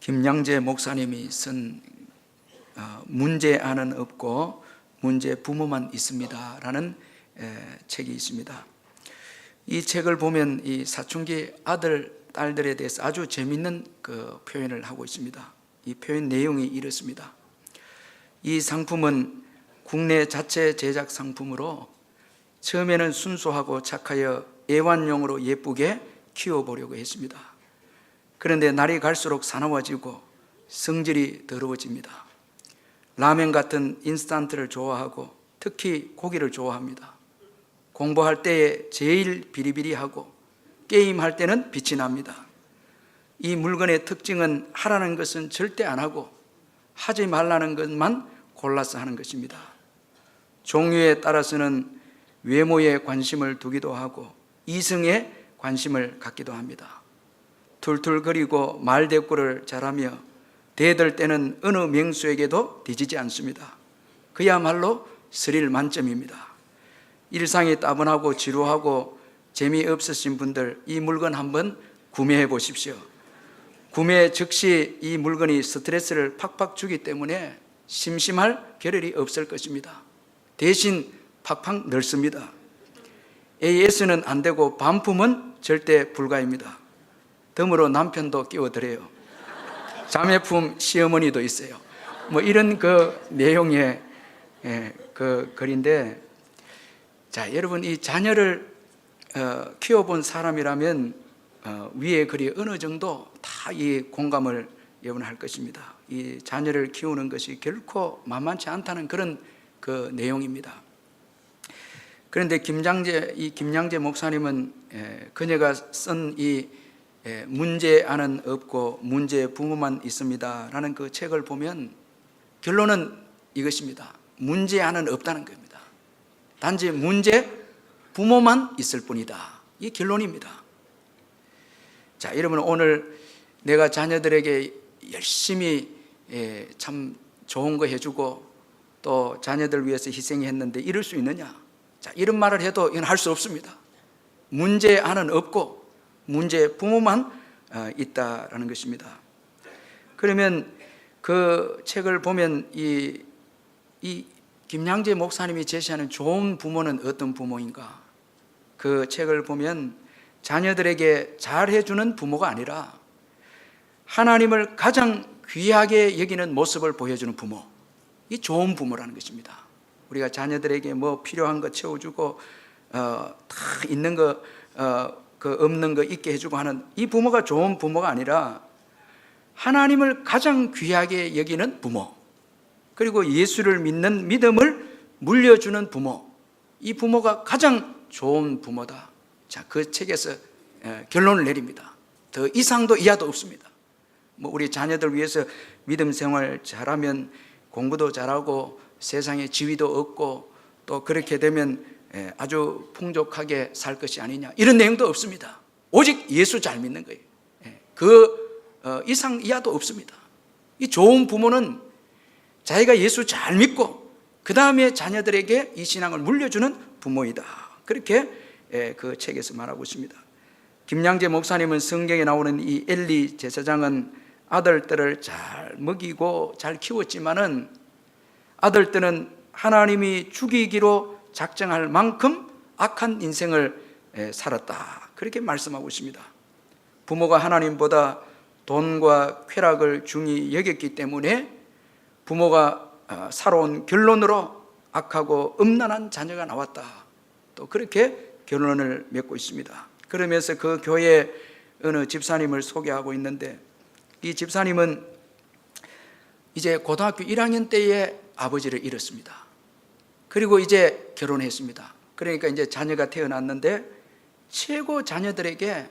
김양재 목사님이 쓴 문제 아는 없고 문제 부모만 있습니다 라는 책이 있습니다. 이 책을 보면 이 사춘기 아들, 딸들에 대해서 아주 재미있는 그 표현을 하고 있습니다. 이 표현 내용이 이렇습니다. 이 상품은 국내 자체 제작 상품으로 처음에는 순수하고 착하여 애완용으로 예쁘게 키워보려고 했습니다. 그런데 날이 갈수록 사나워지고 성질이 더러워집니다. 라면 같은 인스턴트를 좋아하고 특히 고기를 좋아합니다. 공부할 때에 제일 비리비리하고 게임할 때는 빛이 납니다. 이 물건의 특징은 하라는 것은 절대 안 하고 하지 말라는 것만 골라서 하는 것입니다. 종류에 따라서는 외모에 관심을 두기도 하고 이성에 관심을 갖기도 합니다. 툴툴거리고 말대꾸를 잘하며 대들 때는 어느 명수에게도 뒤지지 않습니다. 그야말로 스릴 만점입니다. 일상이 따분하고 지루하고 재미없으신 분들 이 물건 한번 구매해 보십시오. 구매 즉시 이 물건이 스트레스를 팍팍 주기 때문에 심심할 겨를이 없을 것입니다. 대신 팍팍 넓습니다. AS는 안 되고 반품은 절대 불가입니다. 덤으로 남편도 끼워드려요. 자매품 시어머니도 있어요. 뭐 이런 그 내용의 그 글인데, 자, 여러분 이 자녀를 키워본 사람이라면 위의 글이 어느 정도 다 이 공감을 여러분 할 것입니다. 이 자녀를 키우는 것이 결코 만만치 않다는 그런 그 내용입니다. 그런데 김양재 목사님은 그녀가 쓴 이 문제 아는 없고 문제 부모만 있습니다 라는 그 책을 보면 결론은 이것입니다. 문제 아는 없다는 겁니다. 단지 문제 부모만 있을 뿐이다. 이 결론입니다. 자, 여러분 오늘 내가 자녀들에게 열심히 참 좋은 거 해주고 또 자녀들 위해서 희생했는데 이럴 수 있느냐? 자, 이런 말을 해도 이건 할 수 없습니다. 문제 아는 없고 문제 부모만 있다라는 것입니다. 그러면 그 책을 보면 이 김양재 목사님이 제시하는 좋은 부모는 어떤 부모인가? 그 책을 보면 자녀들에게 잘해주는 부모가 아니라 하나님을 가장 귀하게 여기는 모습을 보여주는 부모, 이 좋은 부모라는 것입니다. 우리가 자녀들에게 뭐 필요한 거 채워주고 다 있는 거 그 없는 거 있게 해주고 하는 이 부모가 좋은 부모가 아니라 하나님을 가장 귀하게 여기는 부모, 그리고 예수를 믿는 믿음을 물려주는 부모, 이 부모가 가장 좋은 부모다. 자, 그 책에서 결론을 내립니다. 더 이상도 이하도 없습니다. 뭐 우리 자녀들 위해서 믿음 생활 잘하면 공부도 잘하고 세상에 지위도 얻고 또 그렇게 되면 아주 풍족하게 살 것이 아니냐, 이런 내용도 없습니다. 오직 예수 잘 믿는 거예요. 그 이상 이하도 없습니다. 이 좋은 부모는 자기가 예수 잘 믿고 그 다음에 자녀들에게 이 신앙을 물려주는 부모이다. 그렇게 그 책에서 말하고 있습니다. 김양재 목사님은 성경에 나오는 이 엘리 제사장은 아들들을 잘 먹이고 잘 키웠지만은 아들들은 하나님이 죽이기로 작정할 만큼 악한 인생을 살았다. 그렇게 말씀하고 있습니다. 부모가 하나님보다 돈과 쾌락을 중히 여겼기 때문에 부모가 살아온 결론으로 악하고 음란한 자녀가 나왔다. 또 그렇게 결론을 맺고 있습니다. 그러면서 그 교회 어느 집사님을 소개하고 있는데, 이 집사님은 이제 고등학교 1학년 때에 아버지를 잃었습니다. 그리고 이제 결혼했습니다. 그러니까 이제 자녀가 태어났는데 최고 자녀들에게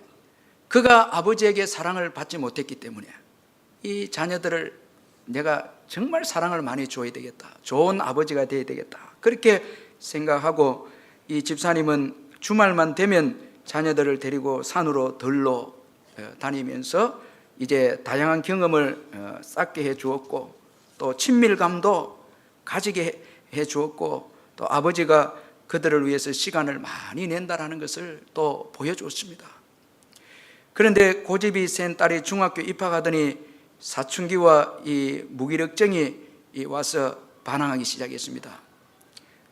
그가 아버지에게 사랑을 받지 못했기 때문에 이 자녀들을 내가 정말 사랑을 많이 줘야 되겠다, 좋은 아버지가 되어야 되겠다, 그렇게 생각하고 이 집사님은 주말만 되면 자녀들을 데리고 산으로 들러 다니면서 이제 다양한 경험을 쌓게 해 주었고 또 친밀감도 가지게 해 주었고 또 아버지가 그들을 위해서 시간을 많이 낸다라는 것을 또 보여주었습니다. 그런데 고집이 센 딸이 중학교 입학하더니 사춘기와 이 무기력증이 와서 반항하기 시작했습니다.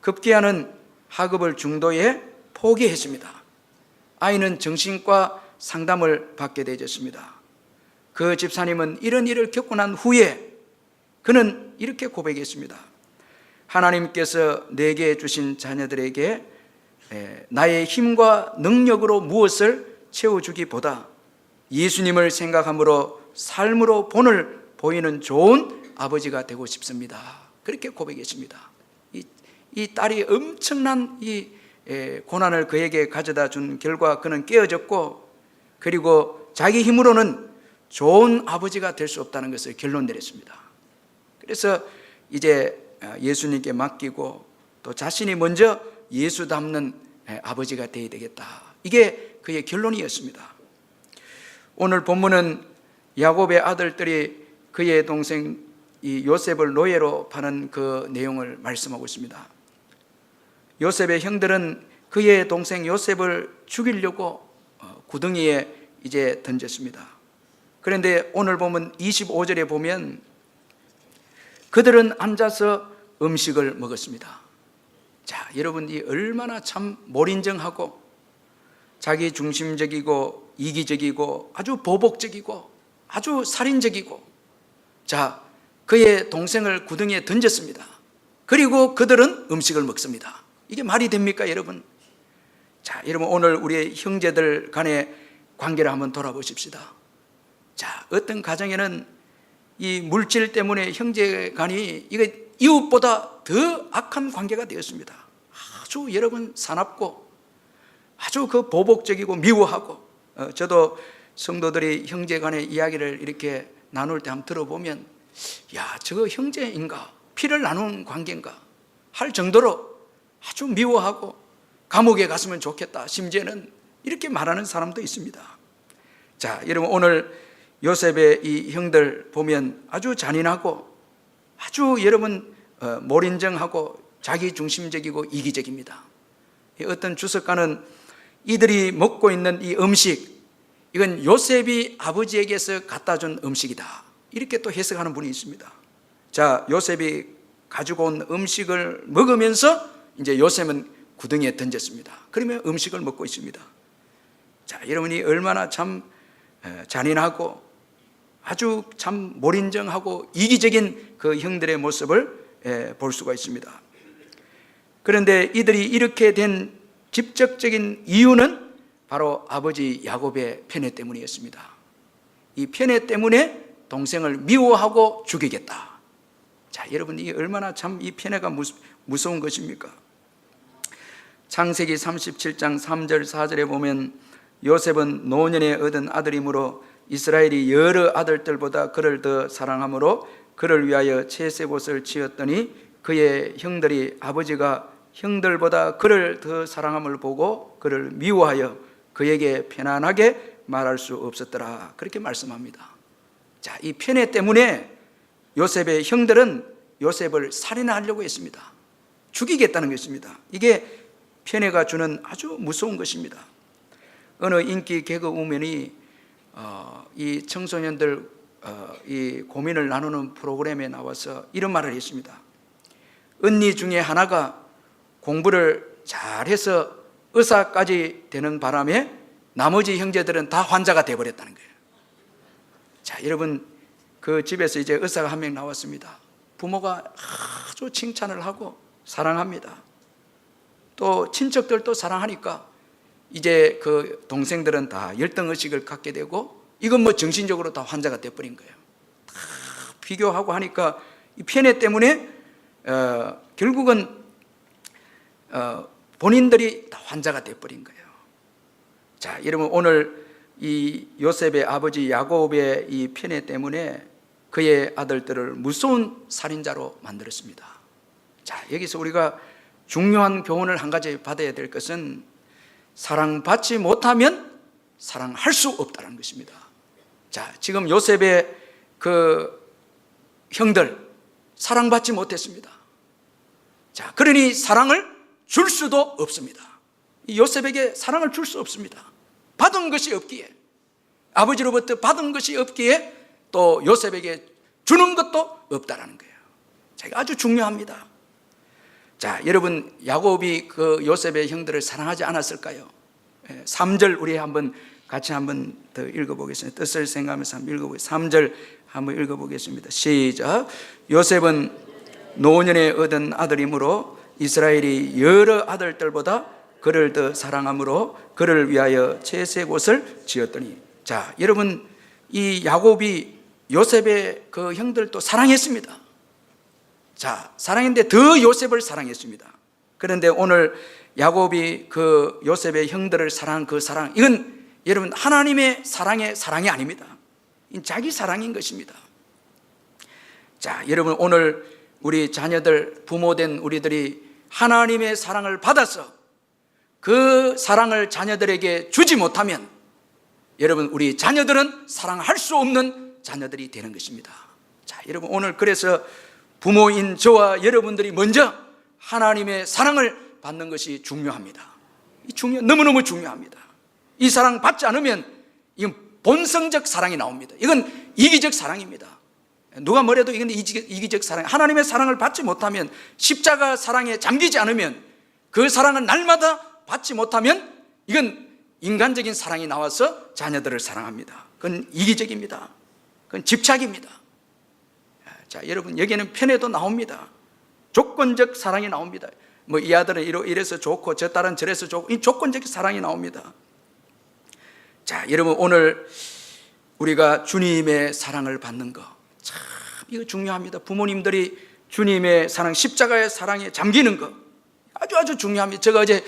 급기야는 학업을 중도에 포기했습니다. 아이는 정신과 상담을 받게 되었습니다. 그 집사님은 이런 일을 겪고 난 후에 그는 이렇게 고백했습니다. 하나님께서 내게 주신 자녀들에게 나의 힘과 능력으로 무엇을 채워주기보다 예수님을 생각함으로 삶으로 본을 보이는 좋은 아버지가 되고 싶습니다. 그렇게 고백했습니다. 이 딸이 엄청난 이 고난을 그에게 가져다 준 결과 그는 깨어졌고, 그리고 자기 힘으로는 좋은 아버지가 될 수 없다는 것을 결론 내렸습니다. 그래서 이제 예수님께 맡기고 또 자신이 먼저 예수 닮는 아버지가 되어야 되겠다. 이게 그의 결론이었습니다. 오늘 본문은 야곱의 아들들이 그의 동생 이 요셉을 노예로 파는 그 내용을 말씀하고 있습니다. 요셉의 형들은 그의 동생 요셉을 죽이려고 구덩이에 이제 던졌습니다. 그런데 오늘 보면 25절에 보면 그들은 앉아서 음식을 먹었습니다. 자, 여러분, 이 얼마나 참 몰인정하고 자기 중심적이고 이기적이고 아주 보복적이고 아주 살인적이고, 자, 그의 동생을 구덩이에 던졌습니다. 그리고 그들은 음식을 먹습니다. 이게 말이 됩니까, 여러분? 자, 여러분, 오늘 우리의 형제들 간의 관계를 한번 돌아보십시다. 자, 어떤 가정에는 이 물질 때문에 형제 간이 이거 이웃보다 더 악한 관계가 되었습니다. 아주 여러분 사납고 아주 그 보복적이고 미워하고, 저도 성도들이 형제 간의 이야기를 이렇게 나눌 때 한번 들어보면, 야, 저거 형제인가? 피를 나눈 관계인가? 할 정도로 아주 미워하고 감옥에 갔으면 좋겠다, 심지어는 이렇게 말하는 사람도 있습니다. 자, 여러분, 오늘 요셉의 이 형들 보면 아주 잔인하고 아주 여러분 몰인정하고 자기중심적이고 이기적입니다. 어떤 주석가는 이들이 먹고 있는 이 음식, 이건 요셉이 아버지에게서 갖다 준 음식이다, 이렇게 또 해석하는 분이 있습니다. 자, 요셉이 가지고 온 음식을 먹으면서 이제 요셉은 구덩이에 던졌습니다. 그러면 음식을 먹고 있습니다. 자, 여러분이 얼마나 참 잔인하고 아주 참 몰인정하고 이기적인 그 형들의 모습을 볼 수가 있습니다. 그런데 이들이 이렇게 된 직접적인 이유는 바로 아버지 야곱의 편애 때문이었습니다. 이 편애 때문에 동생을 미워하고 죽이겠다. 자, 여러분, 이게 얼마나 참 이 편애가 무서운 것입니까? 창세기 37장 3절 4절에 보면 요셉은 노년에 얻은 아들이므로 이스라엘이 여러 아들들보다 그를 더 사랑하므로 그를 위하여 채색옷을 지었더니 그의 형들이 아버지가 형들보다 그를 더 사랑함을 보고 그를 미워하여 그에게 편안하게 말할 수 없었더라. 그렇게 말씀합니다. 자, 이 편애 때문에 요셉의 형들은 요셉을 살인하려고 했습니다. 죽이겠다는 것입니다. 이게 편애가 주는 아주 무서운 것입니다. 어느 인기 개그 우먼이 이 청소년들 이 고민을 나누는 프로그램에 나와서 이런 말을 했습니다. 언니 중에 하나가 공부를 잘해서 의사까지 되는 바람에 나머지 형제들은 다 환자가 되어버렸다는 거예요. 자, 여러분, 그 집에서 이제 의사가 한 명 나왔습니다. 부모가 아주 칭찬을 하고 사랑합니다. 또 친척들도 사랑하니까 이제 그 동생들은 다 열등의식을 갖게 되고, 이건 뭐 정신적으로 다 환자가 되어버린 거예요. 다 비교하고 하니까 이 편애 때문에 결국은 본인들이 다 환자가 되어버린 거예요. 자, 여러분, 오늘 이 요셉의 아버지 야곱의 이 편애 때문에 그의 아들들을 무서운 살인자로 만들었습니다. 자, 여기서 우리가 중요한 교훈을 한 가지 받아야 될 것은 사랑받지 못하면 사랑할 수 없다는 것입니다. 자, 지금 요셉의 그 형들 사랑받지 못했습니다. 자, 그러니 사랑을 줄 수도 없습니다. 요셉에게 사랑을 줄 수 없습니다. 받은 것이 없기에, 아버지로부터 받은 것이 없기에 또 요셉에게 주는 것도 없다라는 거예요. 제가 아주 중요합니다. 자, 여러분, 야곱이 그 요셉의 형들을 사랑하지 않았을까요? 3절 우리 같이 한번 더 읽어보겠습니다. 뜻을 생각하면서 한번 읽어보겠습니다. 3절 한번 읽어보겠습니다. 시작. 요셉은 노년에 얻은 아들이므로 이스라엘이 여러 아들들보다 그를 더 사랑함으로 그를 위하여 채색 옷을 지었더니. 자, 여러분, 이 야곱이 요셉의 그 형들도 사랑했습니다. 자, 사랑했는데 더 요셉을 사랑했습니다. 그런데 오늘 야곱이 그 요셉의 형들을 사랑한 그 사랑, 이건 여러분 하나님의 사랑이 아닙니다. 이건 자기 사랑인 것입니다. 자, 여러분, 오늘 우리 자녀들, 부모된 우리들이 하나님의 사랑을 받아서 그 사랑을 자녀들에게 주지 못하면 여러분, 우리 자녀들은 사랑할 수 없는 자녀들이 되는 것입니다. 자, 여러분, 오늘 그래서 부모인 저와 여러분들이 먼저 하나님의 사랑을 받는 것이 중요합니다. 너무너무 중요합니다. 이 사랑 받지 않으면 이건 본성적 사랑이 나옵니다. 이건 이기적 사랑입니다. 누가 뭐래도 이건 이기적 사랑. 하나님의 사랑을 받지 못하면, 십자가 사랑에 잠기지 않으면, 그 사랑을 날마다 받지 못하면 이건 인간적인 사랑이 나와서 자녀들을 사랑합니다. 그건 이기적입니다. 그건 집착입니다. 자, 여러분, 여기는 편에도 나옵니다. 조건적 사랑이 나옵니다. 뭐 이 아들은 이래서 좋고 저 딸은 저래서 좋고, 이 조건적 사랑이 나옵니다. 자, 여러분, 오늘 우리가 주님의 사랑을 받는 거, 참 이거 중요합니다. 부모님들이 주님의 사랑, 십자가의 사랑에 잠기는 거 아주 중요합니다. 제가 어제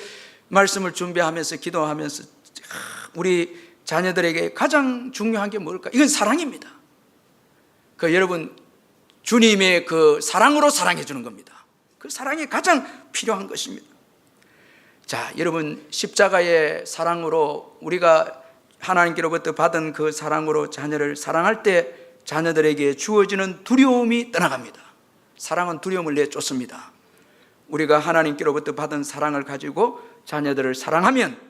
말씀을 준비하면서 기도하면서 우리 자녀들에게 가장 중요한 게 뭘까? 이건 사랑입니다. 여러분, 주님의 그 사랑으로 사랑해 주는 겁니다. 그 사랑이 가장 필요한 것입니다. 자, 여러분, 십자가의 사랑으로 우리가 하나님께로부터 받은 그 사랑으로 자녀를 사랑할 때 자녀들에게 주어지는 두려움이 떠나갑니다. 사랑은 두려움을 내쫓습니다. 우리가 하나님께로부터 받은 사랑을 가지고 자녀들을 사랑하면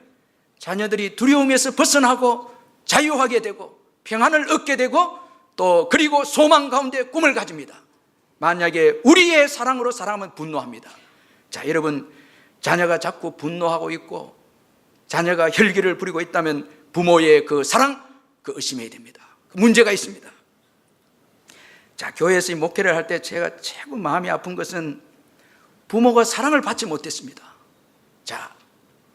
자녀들이 두려움에서 벗어나고 자유하게 되고 평안을 얻게 되고 또 그리고 소망 가운데 꿈을 가집니다. 만약에 우리의 사랑으로 사랑하면 분노합니다. 자, 여러분, 자녀가 자꾸 분노하고 있고 자녀가 혈기를 부리고 있다면 부모의 그 사랑, 그 의심해야 됩니다. 문제가 있습니다. 자, 교회에서 목회를 할 때 제가 최고 마음이 아픈 것은 부모가 사랑을 받지 못했습니다. 자,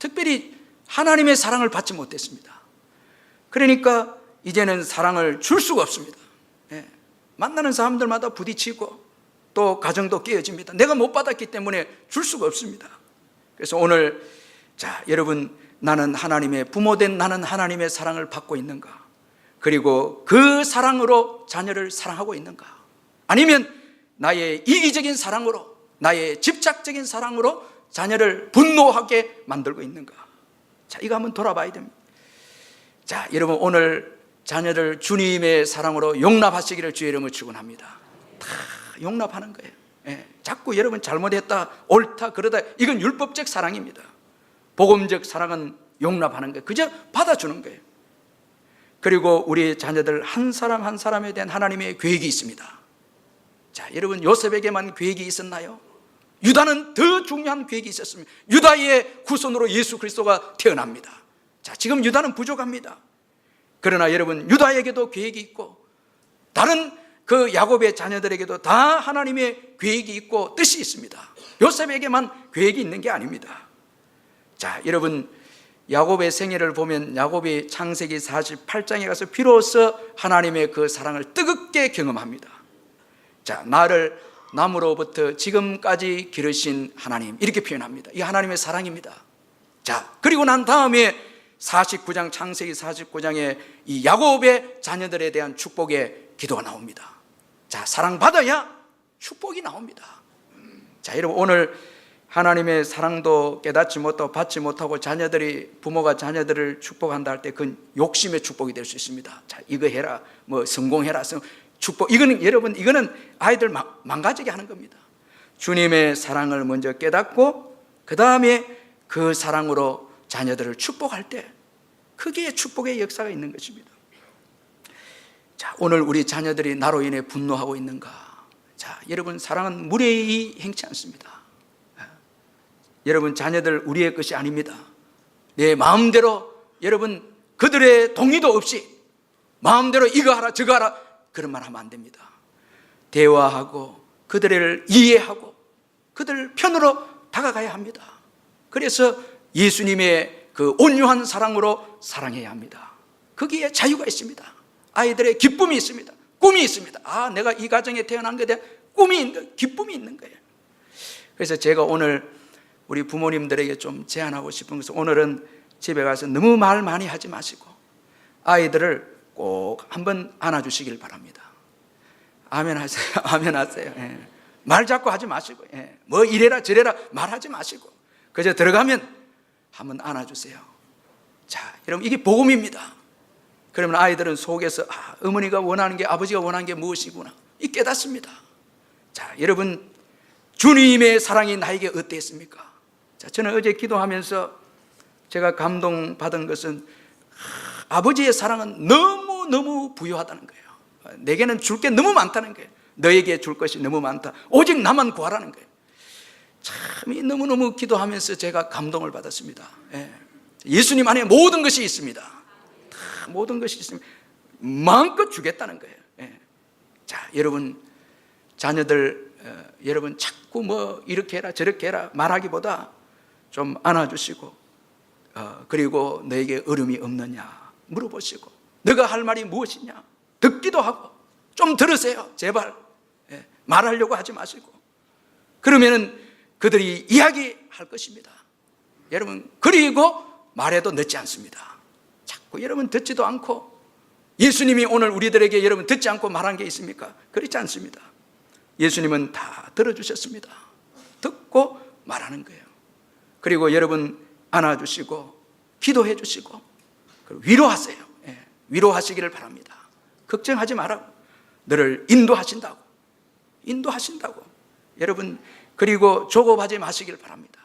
특별히 하나님의 사랑을 받지 못했습니다. 그러니까 이제는 사랑을 줄 수가 없습니다. 만나는 사람들마다 부딪히고 또 가정도 깨어집니다. 내가 못 받았기 때문에 줄 수가 없습니다. 그래서 오늘, 자, 여러분, 나는 하나님의 부모된 나는 하나님의 사랑을 받고 있는가? 그리고 그 사랑으로 자녀를 사랑하고 있는가? 아니면 나의 이기적인 사랑으로, 나의 집착적인 사랑으로 자녀를 분노하게 만들고 있는가? 자, 이거 한번 돌아봐야 됩니다. 자, 여러분, 오늘 자녀를 주님의 사랑으로 용납하시기를 주의 이름으로 축원합니다. 다 용납하는 거예요. 자꾸 여러분 잘못했다, 옳다, 그러다, 이건 율법적 사랑입니다. 복음적 사랑은 용납하는 거예요. 그저 받아주는 거예요. 그리고 우리 자녀들 한 사람 한 사람에 대한 하나님의 계획이 있습니다. 자, 여러분, 요셉에게만 계획이 있었나요? 유다는 더 중요한 계획이 있었습니다. 유다의 후손으로 예수 그리스도가 태어납니다. 자, 지금 유다는 부족합니다. 그러나 여러분, 유다에게도 계획이 있고 다른 그 야곱의 자녀들에게도 다 하나님의 계획이 있고 뜻이 있습니다. 요셉에게만 계획이 있는 게 아닙니다. 자, 여러분, 야곱의 생애를 보면 야곱이 창세기 48장에 가서 비로소 하나님의 그 사랑을 뜨겁게 경험합니다. 자, 나를 나무로부터 지금까지 기르신 하나님, 이렇게 표현합니다. 이 하나님의 사랑입니다. 자, 그리고 난 다음에 49장, 창세기 49장에 이 야곱의 자녀들에 대한 축복의 기도가 나옵니다. 자, 사랑받아야 축복이 나옵니다. 자, 여러분, 오늘 하나님의 사랑도 깨닫지 못하고 받지 못하고 부모가 자녀들을 축복한다 할 때 그건 욕심의 축복이 될 수 있습니다. 자, 이거 해라, 뭐 성공해라, 축복. 이거는 여러분, 이거는 아이들 망가지게 하는 겁니다. 주님의 사랑을 먼저 깨닫고 그 다음에 그 사랑으로 자녀들을 축복할 때 그게 축복의 역사가 있는 것입니다. 자, 오늘 우리 자녀들이 나로 인해 분노하고 있는가? 자, 여러분, 사랑은 무례히 행치 않습니다. 여러분, 자녀들 우리의 것이 아닙니다. 내 마음대로, 여러분, 그들의 동의도 없이 마음대로 이거 하라 저거 하라 그런 말 하면 안 됩니다. 대화하고 그들을 이해하고 그들 편으로 다가가야 합니다. 그래서 예수님의 그 온유한 사랑으로 사랑해야 합니다. 거기에 자유가 있습니다. 아이들의 기쁨이 있습니다. 꿈이 있습니다. 아, 내가 이 가정에 태어난 것에 대한 꿈이 있는 거예요. 기쁨이 있는 거예요. 그래서 제가 오늘 우리 부모님들에게 좀 제안하고 싶은 것은, 오늘은 집에 가서 너무 말 많이 하지 마시고 아이들을 꼭 한번 안아주시길 바랍니다. 아멘 하세요. 아멘 하세요. 예. 말 자꾸 하지 마시고, 예. 뭐 이래라 저래라 말하지 마시고 그저 들어가면 한번 안아주세요. 자, 여러분, 이게 복음입니다. 그러면 아이들은 속에서 어머니가 원하는 게, 아버지가 원하는 게 무엇이구나 이 깨닫습니다. 자, 여러분, 주님의 사랑이 나에게 어땠습니까? 자, 저는 어제 기도하면서 제가 감동받은 것은 아버지의 사랑은 너무너무 부유하다는 거예요. 내게는 줄 게 너무 많다는 거예요. 너에게 줄 것이 너무 많다. 오직 나만 구하라는 거예요. 참 너무너무 기도하면서 제가 감동을 받았습니다. 예. 예수님 안에 모든 것이 있습니다. 다 모든 것이 있습니다. 마음껏 주겠다는 거예요. 예. 자, 여러분, 자녀들 여러분 자꾸 뭐 이렇게 해라 저렇게 해라 말하기보다 좀 안아주시고 그리고 너에게 어려움이 없느냐 물어보시고 너가 할 말이 무엇이냐 듣기도 하고 좀 들으세요. 제발. 예. 말하려고 하지 마시고. 그러면은 그들이 이야기할 것입니다. 여러분, 그리고 말해도 늦지 않습니다. 자꾸 여러분 듣지도 않고, 예수님이 오늘 우리들에게 여러분 듣지 않고 말한 게 있습니까? 그렇지 않습니다. 예수님은 다 들어주셨습니다. 듣고 말하는 거예요. 그리고 여러분 안아주시고 기도해 주시고 위로하세요. 예, 위로하시기를 바랍니다. 걱정하지 말라고, 너를 인도하신다고 여러분, 그리고 조급하지 마시길 바랍니다.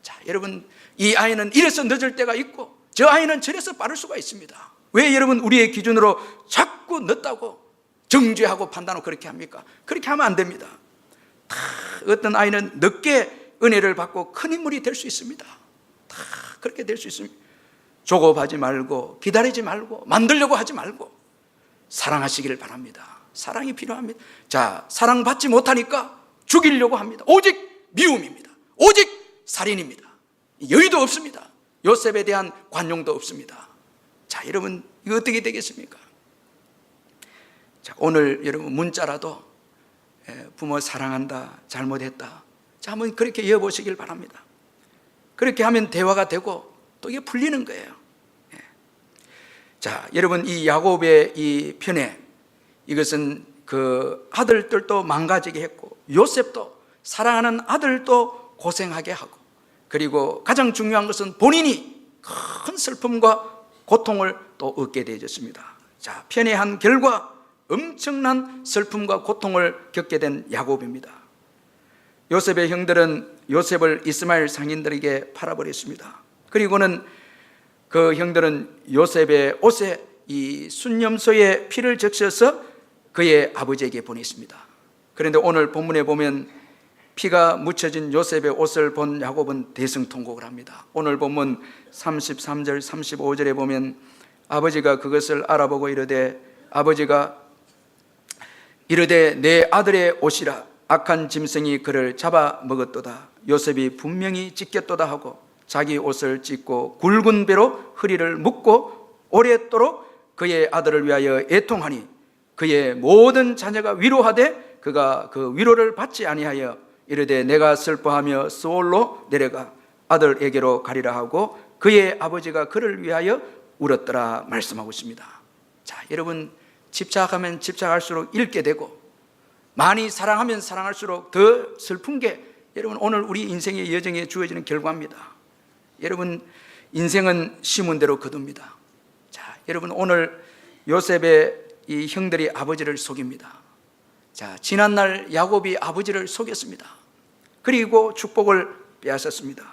자, 여러분, 이 아이는 이래서 늦을 때가 있고 저 아이는 저래서 빠를 수가 있습니다. 왜 여러분 우리의 기준으로 자꾸 늦다고 정죄하고 판단하고 그렇게 합니까? 그렇게 하면 안 됩니다. 다 어떤 아이는 늦게 은혜를 받고 큰 인물이 될 수 있습니다. 다 그렇게 될 수 있습니다. 조급하지 말고 기다리지 말고 만들려고 하지 말고 사랑하시기를 바랍니다. 사랑이 필요합니다. 자, 사랑받지 못하니까 죽이려고 합니다. 오직 미움입니다. 오직 살인입니다. 여유도 없습니다. 요셉에 대한 관용도 없습니다. 자, 여러분, 이거 어떻게 되겠습니까? 자, 오늘 여러분 문자라도 부모 사랑한다, 잘못했다, 자, 한번 그렇게 이어보시길 바랍니다. 그렇게 하면 대화가 되고 또 이게 풀리는 거예요. 자, 여러분, 이 야곱의 이 편에 이것은 그 아들들도 망가지게 했고 요셉도 사랑하는 아들도 고생하게 하고, 그리고 가장 중요한 것은 본인이 큰 슬픔과 고통을 또 얻게 되어졌습니다. 자, 편애한 결과 엄청난 슬픔과 고통을 겪게 된 야곱입니다. 요셉의 형들은 요셉을 이스마엘 상인들에게 팔아버렸습니다. 그리고는 그 형들은 요셉의 옷에 이 순념소에 피를 적셔서 그의 아버지에게 보냈습니다. 그런데 오늘 본문에 보면 피가 묻혀진 요셉의 옷을 본 야곱은 대성통곡을 합니다. 오늘 본문 33절 35절에 보면 아버지가 그것을 알아보고 아버지가 이르되 내 아들의 옷이라 악한 짐승이 그를 잡아먹었도다. 요셉이 분명히 찢겼도다 하고 자기 옷을 찢고 굵은 배로 허리를 묶고 오랫도록 그의 아들을 위하여 애통하니 그의 모든 자녀가 위로하되 그가 그 위로를 받지 아니하여 이르되 내가 슬퍼하며 스올로 내려가 아들에게로 가리라 하고 그의 아버지가 그를 위하여 울었더라 말씀하고 있습니다. 자, 여러분, 집착하면 집착할수록 잃게 되고 많이 사랑하면 사랑할수록 더 슬픈 게 여러분 오늘 우리 인생의 여정에 주어지는 결과입니다. 여러분, 인생은 심은 대로 거둡니다. 자, 여러분, 오늘 요셉의 이 형들이 아버지를 속입니다. 자, 지난날 야곱이 아버지를 속였습니다. 그리고 축복을 빼앗았습니다.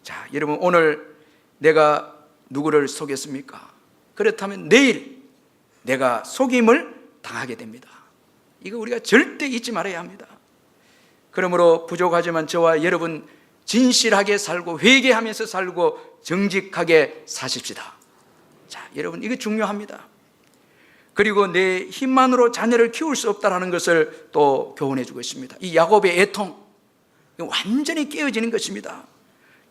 자, 여러분, 오늘 내가 누구를 속였습니까? 그렇다면 내일 내가 속임을 당하게 됩니다. 이거 우리가 절대 잊지 말아야 합니다. 그러므로 부족하지만 저와 여러분 진실하게 살고 회개하면서 살고 정직하게 사십시다. 자, 여러분 이거 중요합니다. 그리고 내 힘만으로 자녀를 키울 수 없다는 것을 또 교훈해 주고 있습니다. 이 야곱의 애통, 완전히 깨어지는 것입니다.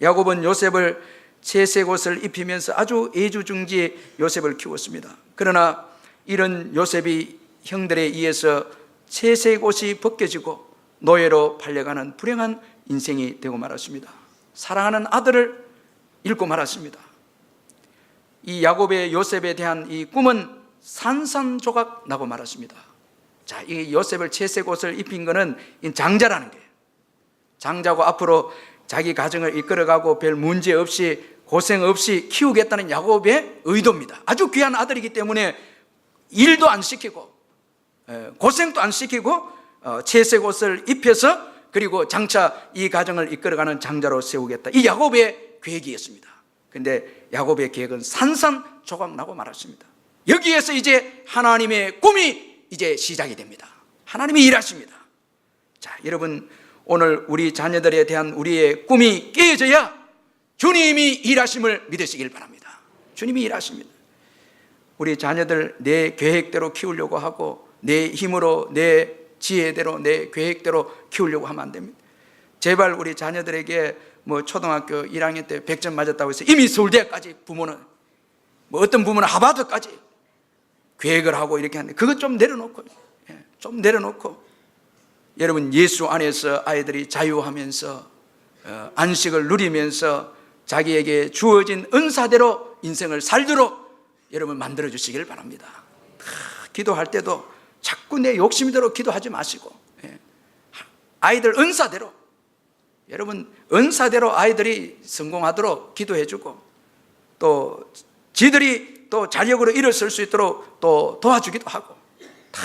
야곱은 요셉을 채색 옷을 입히면서 아주 애주중지 요셉을 키웠습니다. 그러나 이런 요셉이 형들에 의해서 채색 옷이 벗겨지고 노예로 팔려가는 불행한 인생이 되고 말았습니다. 사랑하는 아들을 잃고 말았습니다. 이 야곱의 요셉에 대한 이 꿈은 산산조각 나고 말았습니다. 자, 이 요셉을 채색 옷을 입힌 것은 장자라는 거예요. 장자고 앞으로 자기 가정을 이끌어가고 별 문제 없이 고생 없이 키우겠다는 야곱의 의도입니다. 아주 귀한 아들이기 때문에 일도 안 시키고 고생도 안 시키고 채색 옷을 입혀서 그리고 장차 이 가정을 이끌어가는 장자로 세우겠다. 이 야곱의 계획이었습니다. 그런데 야곱의 계획은 산산조각 나고 말았습니다. 여기에서 이제 하나님의 꿈이 이제 시작이 됩니다. 하나님이 일하십니다. 자, 여러분 오늘 우리 자녀들에 대한 우리의 꿈이 깨어져야 주님이 일하심을 믿으시길 바랍니다. 주님이 일하십니다. 우리 자녀들 내 계획대로 키우려고 하고 내 힘으로 내 지혜대로 내 계획대로 키우려고 하면 안 됩니다. 제발 우리 자녀들에게 뭐 초등학교 1학년 때 100점 맞았다고 해서 이미 서울대까지 부모는 뭐 어떤 부모는 하버드까지 계획을 하고 이렇게 하는데 그것 좀 내려놓고 좀 내려놓고 여러분 예수 안에서 아이들이 자유하면서 안식을 누리면서 자기에게 주어진 은사대로 인생을 살도록 여러분 만들어 주시길 바랍니다. 기도할 때도 자꾸 내 욕심대로 기도하지 마시고 아이들 은사대로 여러분 은사대로 아이들이 성공하도록 기도해 주고 또 지들이 또 자력으로 일어설 수 있도록 또 도와주기도 하고 다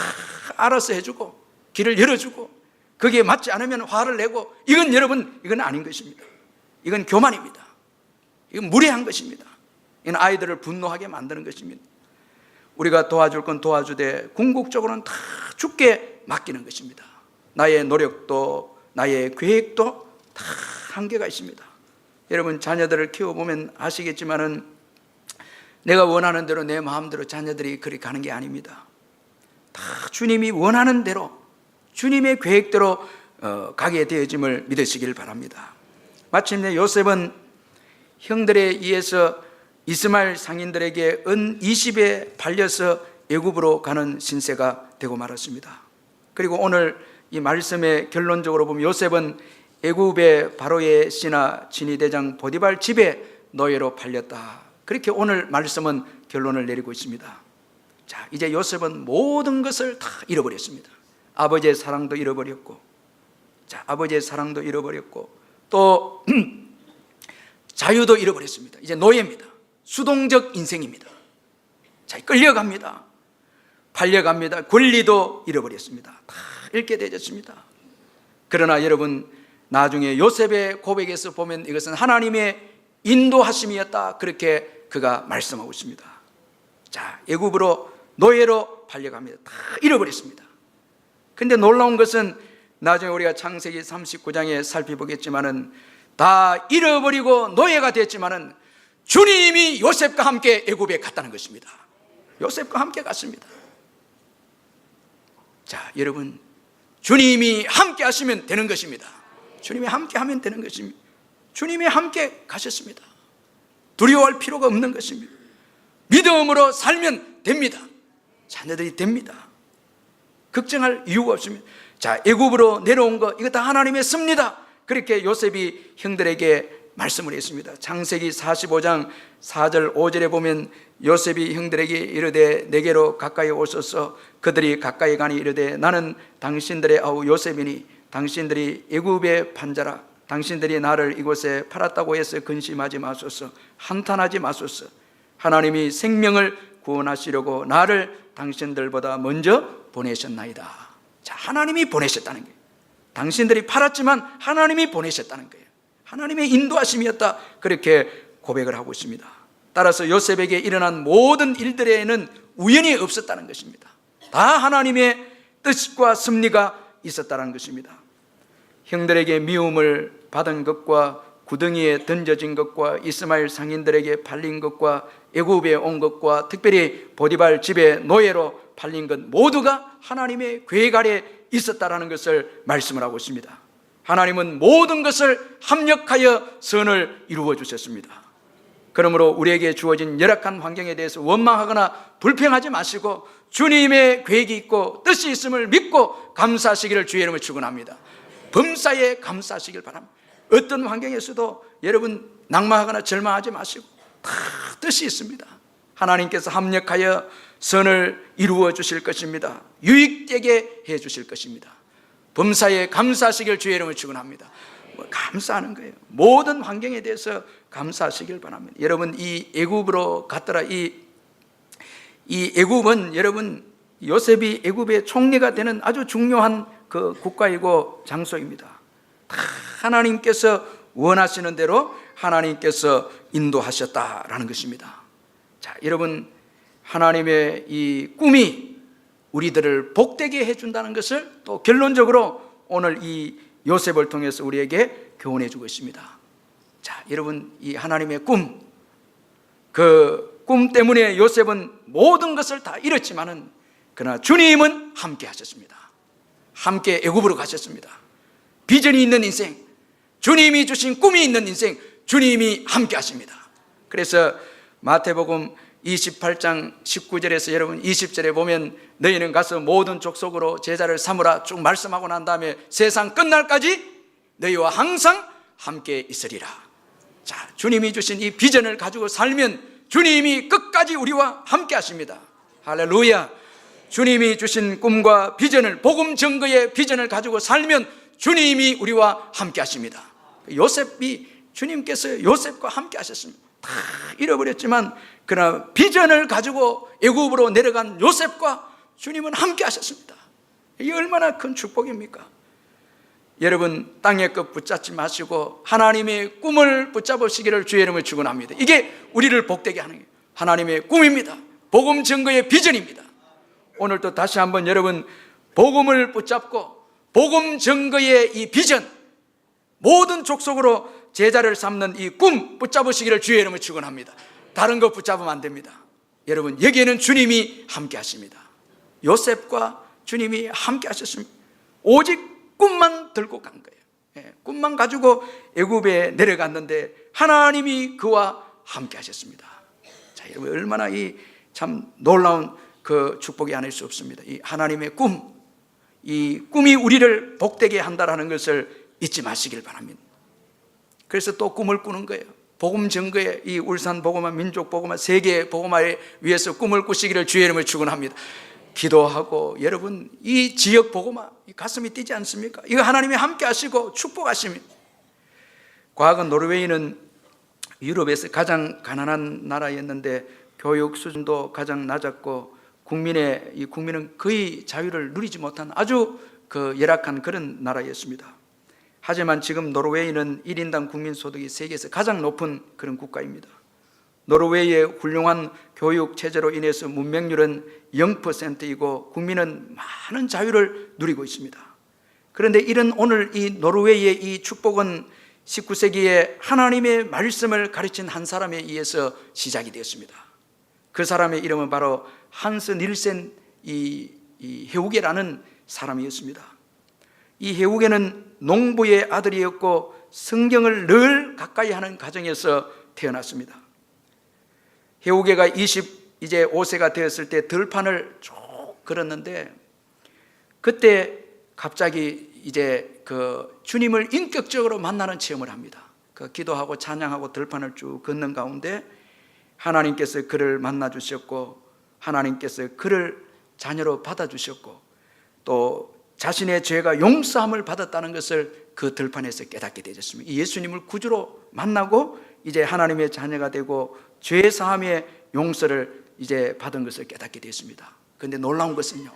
알아서 해주고 길을 열어주고 거기에 맞지 않으면 화를 내고 이건 여러분 이건 아닌 것입니다. 이건 교만입니다. 이건 무례한 것입니다. 이건 아이들을 분노하게 만드는 것입니다. 우리가 도와줄 건 도와주되 궁극적으로는 다 주께 맡기는 것입니다. 나의 노력도 나의 계획도 다 한계가 있습니다. 여러분 자녀들을 키워보면 아시겠지만은 내가 원하는 대로 내 마음대로 자녀들이 그리 가는 게 아닙니다. 다 주님이 원하는 대로 주님의 계획대로 가게 되어짐을 믿으시길 바랍니다. 마침내 요셉은 형들에 의해서 이스마엘 상인들에게 은 20에 팔려서 애굽으로 가는 신세가 되고 말았습니다. 그리고 오늘 이 말씀의 결론적으로 보면 요셉은 애굽의 바로의 신하 진위대장 보디발 집에 노예로 팔렸다. 그렇게 오늘 말씀은 결론을 내리고 있습니다. 자, 이제 요셉은 모든 것을 다 잃어버렸습니다. 아버지의 사랑도 잃어버렸고, 자, 아버지의 사랑도 잃어버렸고, 또 자유도 잃어버렸습니다. 이제 노예입니다. 수동적 인생입니다. 자, 끌려갑니다. 팔려갑니다. 권리도 잃어버렸습니다. 다 잃게 되었습니다. 그러나 여러분 나중에 요셉의 고백에서 보면 이것은 하나님의 인도하심이었다. 그렇게 그가 말씀하고 있습니다. 자, 애굽으로 노예로 팔려갑니다. 다 잃어버렸습니다. 근데 놀라운 것은 나중에 우리가 창세기 39장에 살펴보겠지만은 다 잃어버리고 노예가 됐지만은 주님이 요셉과 함께 애굽에 갔다는 것입니다. 요셉과 함께 갔습니다. 자, 여러분 주님이 함께 하시면 되는 것입니다. 주님이 함께 하면 되는 것입니다. 주님이 함께 가셨습니다. 두려워할 필요가 없는 것입니다. 믿음으로 살면 됩니다. 자녀들이 됩니다. 걱정할 이유가 없습니다. 자, 애굽으로 내려온 거 이거 다 하나님의 섭니다. 그렇게 요셉이 형들에게 말씀을 했습니다. 창세기 45장 4절 5절에 보면 요셉이 형들에게 이르되 내게로 가까이 오소서. 그들이 가까이 가니 이르되 나는 당신들의 아우 요셉이니 당신들이 애굽의 판자라. 당신들이 나를 이곳에 팔았다고 해서 근심하지 마소서. 한탄하지 마소서. 하나님이 생명을 구원하시려고 나를 당신들보다 먼저 보내셨나이다. 자, 하나님이 보내셨다는 거예요. 당신들이 팔았지만 하나님이 보내셨다는 거예요. 하나님의 인도하심이었다. 그렇게 고백을 하고 있습니다. 따라서 요셉에게 일어난 모든 일들에는 우연이 없었다는 것입니다. 다 하나님의 뜻과 섭리가 있었다는 것입니다. 형들에게 미움을 받은 것과 구덩이에 던져진 것과 이스마엘 상인들에게 팔린 것과 애굽에 온 것과 특별히 보디발 집에 노예로 팔린 것 모두가 하나님의 계획 아래 있었다라는 것을 말씀을 하고 있습니다. 하나님은 모든 것을 합력하여 선을 이루어 주셨습니다. 그러므로 우리에게 주어진 열악한 환경에 대해서 원망하거나 불평하지 마시고 주님의 계획이 있고 뜻이 있음을 믿고 감사하시기를 주의 이름으로 축원합니다. 범사에 감사하시길 바랍니다. 어떤 환경에서도 여러분 낙망하거나 절망하지 마시고 다 뜻이 있습니다. 하나님께서 합력하여 선을 이루어 주실 것입니다. 유익되게 해 주실 것입니다. 범사에 감사하시길 주의 이름으로 축원합니다. 감사하는 거예요. 모든 환경에 대해서 감사하시길 바랍니다. 여러분 이 애굽으로 갔더라. 이 애굽은 여러분 요셉이 애굽의 총리가 되는 아주 중요한 그 국가이고 장소입니다. 다 하나님께서 원하시는 대로 하나님께서 인도하셨다라는 것입니다. 자, 여러분 하나님의 이 꿈이 우리들을 복되게 해준다는 것을 또 결론적으로 오늘 이 요셉을 통해서 우리에게 교훈해 주고 있습니다. 자, 여러분 이 하나님의 꿈, 그 꿈 때문에 요셉은 모든 것을 다 잃었지만은 그러나 주님은 함께 하셨습니다. 함께 애굽으로 가셨습니다. 비전이 있는 인생, 주님이 주신 꿈이 있는 인생, 주님이 함께 하십니다. 그래서 마태복음 28장 19절에서 여러분 20절에 보면 너희는 가서 모든 족속으로 제자를 삼으라 쭉 말씀하고 난 다음에 세상 끝날까지 너희와 항상 함께 있으리라. 자, 주님이 주신 이 비전을 가지고 살면 주님이 끝까지 우리와 함께 하십니다. 할렐루야. 주님이 주신 꿈과 비전을, 복음 증거의 비전을 가지고 살면 주님이 우리와 함께 하십니다. 요셉이 주님께서 요셉과 함께 하셨습니다. 다 잃어버렸지만 그러나 비전을 가지고 애굽으로 내려간 요셉과 주님은 함께 하셨습니다. 이게 얼마나 큰 축복입니까? 여러분 땅의 것 붙잡지 마시고 하나님의 꿈을 붙잡으시기를 주의 이름으로 축원합니다. 이게 우리를 복되게 하는 게 하나님의 꿈입니다. 복음 증거의 비전입니다. 오늘도 다시 한번 여러분 복음을 붙잡고 복음 증거의 이 비전, 모든 족속으로 제자를 삼는 이 꿈 붙잡으시기를 주의 이름으로 축원합니다. 다른 것 붙잡으면 안 됩니다. 여러분 여기에는 주님이 함께 하십니다. 요셉과 주님이 함께 하셨습니다. 오직 꿈만 들고 간 거예요. 꿈만 가지고 애굽에 내려갔는데 하나님이 그와 함께 하셨습니다. 자, 여러분 얼마나 이 참 놀라운 그 축복이 아닐 수 없습니다. 이 하나님의 꿈, 이 꿈이 우리를 복되게 한다라는 것을 잊지 마시길 바랍니다. 그래서 또 꿈을 꾸는 거예요. 복음 증거에 이 울산 복음화, 민족 복음화, 세계 복음화에 위해서 꿈을 꾸시기를 주의 이름으로 축원합니다. 기도하고 여러분 이 지역 복음화 가슴이 뛰지 않습니까? 이거 하나님이 함께 하시고 축복하십니다. 과거 노르웨이는 유럽에서 가장 가난한 나라였는데 교육 수준도 가장 낮았고 국민은 거의 자유를 누리지 못한 아주 그 열악한 그런 나라였습니다. 하지만 지금 노르웨이는 1인당 국민소득이 세계에서 가장 높은 그런 국가입니다. 노르웨이의 훌륭한 교육 체제로 인해서 문맹률은 0%이고 국민은 많은 자유를 누리고 있습니다. 그런데 이런 오늘 이 노르웨이의 이 축복은 19세기에 하나님의 말씀을 가르친 한 사람에 의해서 시작이 되었습니다. 그 사람의 이름은 바로 한스 닐센 이 해우게라는 사람이었습니다. 이 해우게는 농부의 아들이었고 성경을 늘 가까이 하는 가정에서 태어났습니다. 해우게가 이제 5세가 되었을 때 들판을 쭉 걸었는데 그때 갑자기 이제 그 주님을 인격적으로 만나는 체험을 합니다. 그 기도하고 찬양하고 들판을 쭉 걷는 가운데 하나님께서 그를 만나 주셨고 하나님께서 그를 자녀로 받아 주셨고 또 자신의 죄가 용서함을 받았다는 것을 그 들판에서 깨닫게 되었습니다. 예수님을 구주로 만나고 이제 하나님의 자녀가 되고 죄 사함의 용서를 이제 받은 것을 깨닫게 되었습니다. 그런데 놀라운 것은요,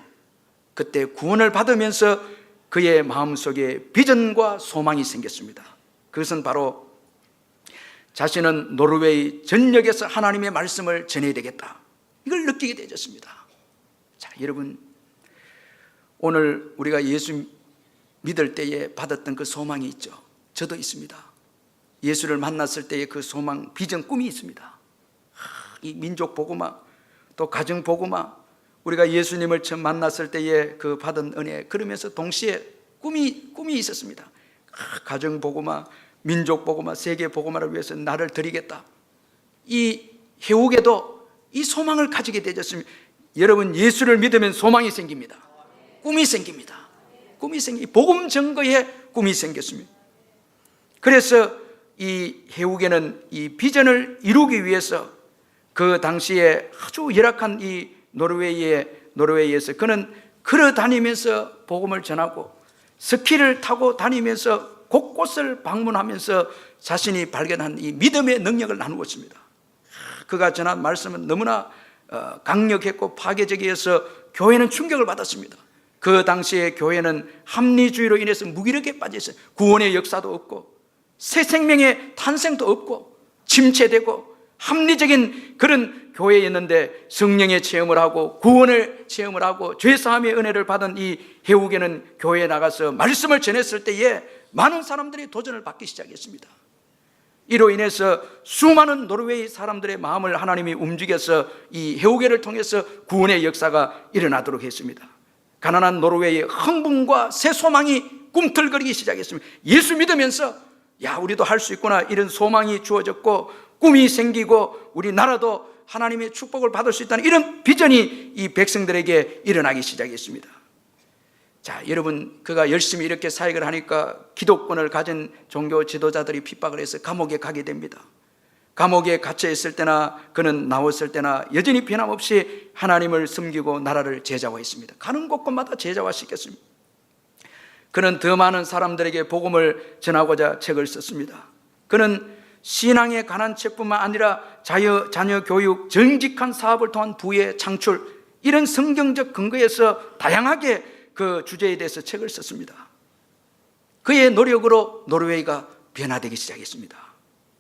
그때 구원을 받으면서 그의 마음속에 비전과 소망이 생겼습니다. 그것은 바로 자신은 노르웨이 전역에서 하나님의 말씀을 전해야 되겠다. 이걸 느끼게 되었습니다. 자, 여러분, 오늘 우리가 예수 믿을 때에 받았던 그 소망이 있죠. 저도 있습니다. 예수를 만났을 때의 그 소망, 비전, 꿈이 있습니다. 이 민족 복음화, 또 가정 복음화, 우리가 예수님을 처음 만났을 때에 그 받은 은혜, 그러면서 동시에 꿈이 있었습니다. 가정 복음화, 민족 복음화, 세계 복음화를 위해서 나를 드리겠다. 이 해옥에도 이 소망을 가지게 되었습니다. 여러분, 예수를 믿으면 소망이 생깁니다. 꿈이 생깁니다. 꿈이 복음 증거에 꿈이 생겼습니다. 그래서 이 해옥에는 이 비전을 이루기 위해서 그 당시에 아주 열악한 이 노르웨이에서 그는 걸어 다니면서 복음을 전하고 스키를 타고 다니면서 곳곳을 방문하면서 자신이 발견한 이 믿음의 능력을 나누었습니다. 그가 전한 말씀은 너무나 강력했고 파괴적이어서 교회는 충격을 받았습니다. 그 당시에 교회는 합리주의로 인해서 무기력에 빠져 있어요. 구원의 역사도 없고 새 생명의 탄생도 없고 침체되고 합리적인 그런 교회였는데 성령의 체험을 하고 구원을 체험을 하고 죄사함의 은혜를 받은 이 해옥에는 교회에 나가서 말씀을 전했을 때에 많은 사람들이 도전을 받기 시작했습니다. 이로 인해서 수많은 노르웨이 사람들의 마음을 하나님이 움직여서 이 해옥회를 통해서 구원의 역사가 일어나도록 했습니다. 가난한 노르웨이의 흥분과 새 소망이 꿈틀거리기 시작했습니다. 예수 믿으면서 야, 우리도 할 수 있구나, 이런 소망이 주어졌고 꿈이 생기고 우리나라도 하나님의 축복을 받을 수 있다는 이런 비전이 이 백성들에게 일어나기 시작했습니다. 자, 여러분, 그가 열심히 이렇게 사역을 하니까 기독권을 가진 종교 지도자들이 핍박을 해서 감옥에 가게 됩니다. 감옥에 갇혀 있을 때나 그는 나왔을 때나 여전히 변함없이 하나님을 섬기고 나라를 제자화했습니다. 가는 곳곳마다 제자화시켰습니다. 그는 더 많은 사람들에게 복음을 전하고자 책을 썼습니다. 그는 신앙에 관한 책뿐만 아니라 자녀 교육, 정직한 사업을 통한 부의 창출, 이런 성경적 근거에서 다양하게 그 주제에 대해서 책을 썼습니다. 그의 노력으로 노르웨이가 변화되기 시작했습니다.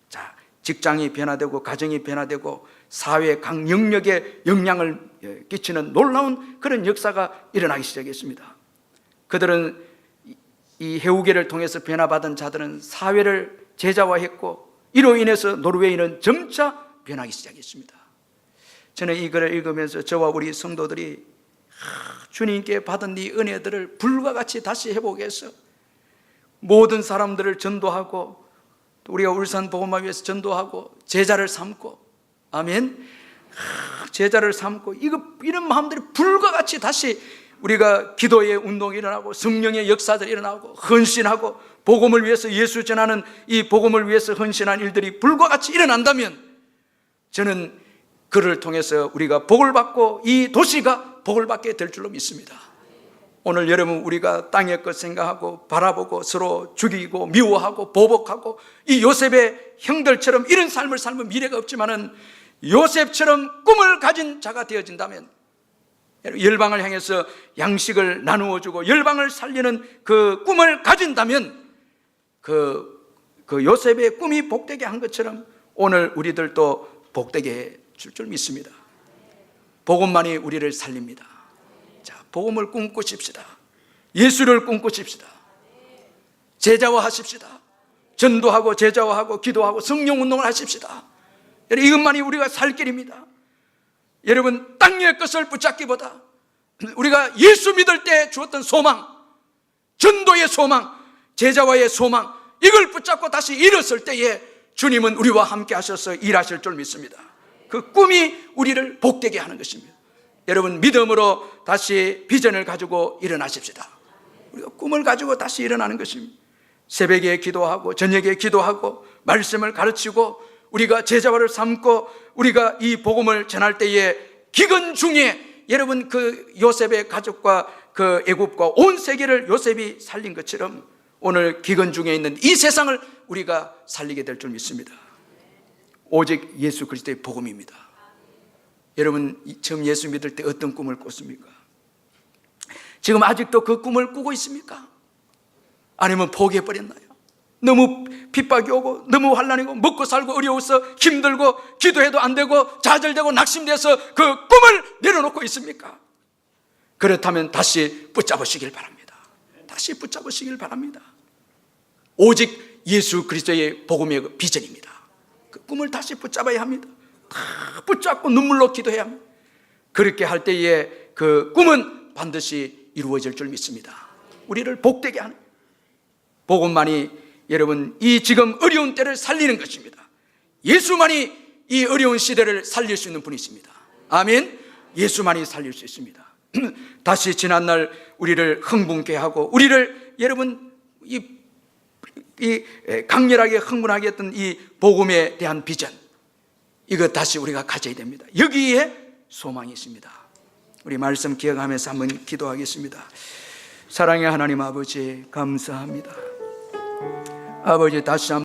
자, 직장이 변화되고 가정이 변화되고 사회 각 영역에 영향을 끼치는 놀라운 그런 역사가 일어나기 시작했습니다. 그들은 이 해우계를 통해서 변화받은 자들은 사회를 제자화했고 이로 인해서 노르웨이는 점차 변하기 시작했습니다. 저는 이 글을 읽으면서 저와 우리 성도들이 주님께 받은 이 은혜들을 불과 같이 다시 회복해서 모든 사람들을 전도하고 우리가 울산 복음화 위해서 전도하고 제자를 삼고, 아멘, 제자를 삼고 이런 마음들이 불과 같이 다시 우리가 기도의 운동이 일어나고 성령의 역사들이 일어나고 헌신하고 복음을 위해서 예수 전하는 이 복음을 위해서 헌신한 일들이 불과 같이 일어난다면 저는 그를 통해서 우리가 복을 받고 이 도시가 복을 받게 될 줄로 믿습니다. 오늘 여러분, 우리가 땅의 것 생각하고 바라보고 서로 죽이고 미워하고 보복하고 이 요셉의 형들처럼 이런 삶을 살면 미래가 없지만은 요셉처럼 꿈을 가진 자가 되어진다면, 열방을 향해서 양식을 나누어 주고 열방을 살리는 그 꿈을 가진다면 그 요셉의 꿈이 복되게 한 것처럼 오늘 우리들도 복되게 줄 줄 믿습니다. 복음만이 우리를 살립니다. 자, 복음을 꿈꾸십시다. 예수를 꿈꾸십시다. 제자화하십시다. 전도하고 제자화하고 기도하고 성령 운동을 하십시다. 이것만이 우리가 살 길입니다. 여러분, 땅의 것을 붙잡기보다 우리가 예수 믿을 때 주었던 소망, 전도의 소망, 제자와의 소망, 이걸 붙잡고 다시 일었을 때에 주님은 우리와 함께 하셔서 일하실 줄 믿습니다. 그 꿈이 우리를 복되게 하는 것입니다. 여러분, 믿음으로 다시 비전을 가지고 일어나십시다. 우리가 꿈을 가지고 다시 일어나는 것입니다. 새벽에 기도하고 저녁에 기도하고 말씀을 가르치고 우리가 제자화를 삼고 우리가 이 복음을 전할 때에 기근 중에 여러분, 그 요셉의 가족과 그 애굽과 온 세계를 요셉이 살린 것처럼 오늘 기근 중에 있는 이 세상을 우리가 살리게 될 줄 믿습니다. 오직 예수 그리스도의 복음입니다. 여러분, 처음 예수 믿을 때 어떤 꿈을 꿨습니까? 지금 아직도 그 꿈을 꾸고 있습니까? 아니면 포기해버렸나요? 너무 핍박이 오고 너무 환난이고 먹고 살고 어려워서 힘들고 기도해도 안 되고 좌절되고 낙심돼서 그 꿈을 내려놓고 있습니까? 그렇다면 다시 붙잡으시길 바랍니다. 다시 붙잡으시길 바랍니다. 오직 예수 그리스도의 복음의 그 비전입니다. 그 꿈을 다시 붙잡아야 합니다. 다 붙잡고 눈물로 기도해야 합니다. 그렇게 할 때에 그 꿈은 반드시 이루어질 줄 믿습니다. 우리를 복되게 하는 복음만이 여러분 이 지금 어려운 때를 살리는 것입니다. 예수만이 이 어려운 시대를 살릴 수 있는 분이십니다. 아멘. 예수만이 살릴 수 있습니다. 다시 지난날 우리를 흥분케 하고 우리를 여러분 이 강렬하게 흥분하게 했던 이 복음에 대한 비전, 이거 다시 우리가 가져야 됩니다. 여기에 소망이 있습니다. 우리 말씀 기억하면서 한번 기도하겠습니다. 사랑의 하나님 아버지, 감사합니다. 아버지, 다시 한번